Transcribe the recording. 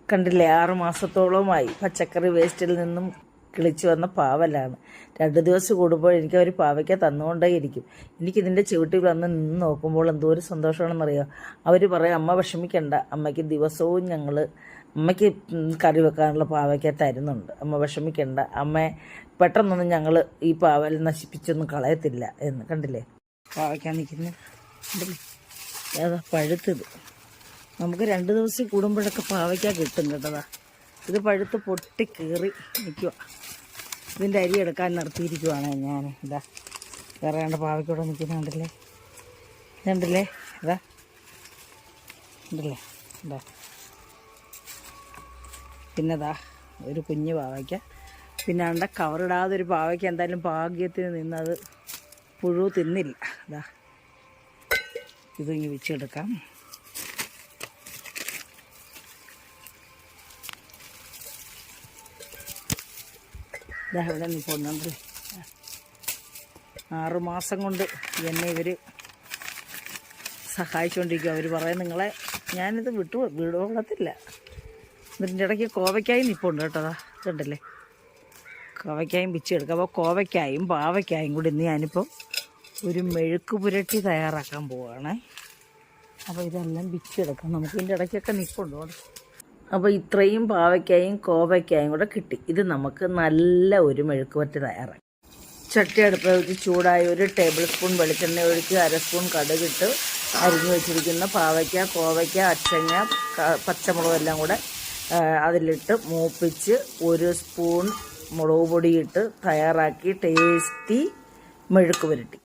കണ്ടില്ലേ, 6 മാസത്തോളമായി പച്ചക്കറി വേസ്റ്റിൽ നിന്നും കിളിച്ച് വന്ന പാവലാണ്. 2 ദിവസം കൂടുമ്പോൾ എനിക്ക് അവർ പാവയ്ക്ക തന്നുകൊണ്ടേയിരിക്കും. എനിക്കിതിൻ്റെ ചുവട്ടിൽ വന്ന് നിന്ന് നോക്കുമ്പോൾ എന്തോ ഒരു സന്തോഷമാണെന്നറിയാം. അവർ പറയും, അമ്മ വിഷമിക്കണ്ട, അമ്മയ്ക്ക് ദിവസവും അമ്മയ്ക്ക് കറി വെക്കാനുള്ള പാവയ്ക്ക തരുന്നുണ്ട്, അമ്മ വിഷമിക്കണ്ട, അമ്മ പെട്ടെന്നൊന്നും ഞങ്ങൾ ഈ പാവൽ നശിപ്പിച്ചൊന്നും കളയത്തില്ല എന്ന്. കണ്ടില്ലേ പാവയ്ക്ക നിൽക്കുന്നത്, കണ്ടില്ലേ ഏതാ പഴുത്തത്. നമുക്ക് 2 ദിവസം കൂടുമ്പോഴൊക്കെ പാവയ്ക്ക കിട്ടും കേട്ടതാ. ഇത് പഴുത്ത് പൊട്ടി കീറി നിൽക്കുക. ഇതിൻ്റെ അരി എടുക്കാൻ നിർത്തിയിരിക്കുവാണ് ഞാൻ. ഇതാ വേറെ രണ്ട് പാവയ്ക്കൂടെ നിൽക്കുന്നുണ്ടല്ലേ, ഇതുണ്ടല്ലേ, ഇതാ ഉണ്ടല്ലേ, ഇതാ പിന്നെ ഇതാ ഒരു കുഞ്ഞ് പാവയ്ക്ക. പിന്നെ അണ്ട കവറിടാതൊരു പാവയ്ക്ക എന്തായാലും ഭാഗ്യത്തിന് നിന്നത് പുഴു തിന്നില്ല. ഇതാ ഇതിങ്ങ് വെച്ചെടുക്കാം. ഇതാ ഇവിടെ നിൽക്കുന്നുണ്ടല്ലേ. 6 മാസം കൊണ്ട് എന്നെ ഇവർ സഹായിച്ചുകൊണ്ടിരിക്കും. അവർ പറയും, നിങ്ങളെ ഞാനിത് വിടുകൊള്ളത്തില്ല. ഇതിൻ്റെ ഇടയ്ക്ക് കോവയ്ക്കായും നിൽപ്പുണ്ട് കേട്ടോ. അതാ ഇതുണ്ടല്ലേ, കോവയ്ക്കായും പിച്ചെടുക്കാം. അപ്പോൾ കോവയ്ക്കായും പാവയ്ക്കായും കൂടി ഇന്ന് ഞാനിപ്പോൾ ഒരു മെഴുക്ക് പുരട്ടി തയ്യാറാക്കാൻ പോവുകയാണേ. അപ്പോൾ ഇതെല്ലാം പിച്ചെടുക്കാം. നമുക്ക് ഇതിൻ്റെ ഇടയ്ക്കൊക്കെ നിൽപ്പുണ്ട്. അപ്പോൾ ഇത്രയും പാവയ്ക്കായും കോവയ്ക്കായും കൂടെ കിട്ടി. ഇത് നമുക്ക് നല്ല ഒരു മെഴുക്ക് പുരട്ടി തയ്യാറാക്കാം. ചട്ടി അടുപ്പിൽ വെച്ച് ചൂടായി 1 ടേബിൾ സ്പൂൺ വെളിച്ചെണ്ണ ഒഴിച്ച് 1/2 സ്പൂൺ കടുകിട്ട് അരിഞ്ഞു വെച്ചിരിക്കുന്ന പാവയ്ക്ക, കോവയ്ക്ക, അച്ചങ്ങ, പച്ചമുളക് എല്ലാം കൂടെ അതിലിട്ട് മൂപ്പിച്ച് 1 സ്പൂൺ മുളക് പൊടിയിട്ട് തയ്യാറാക്കി ടേസ്റ്റി മെഴുക്ക് പുരട്ടി.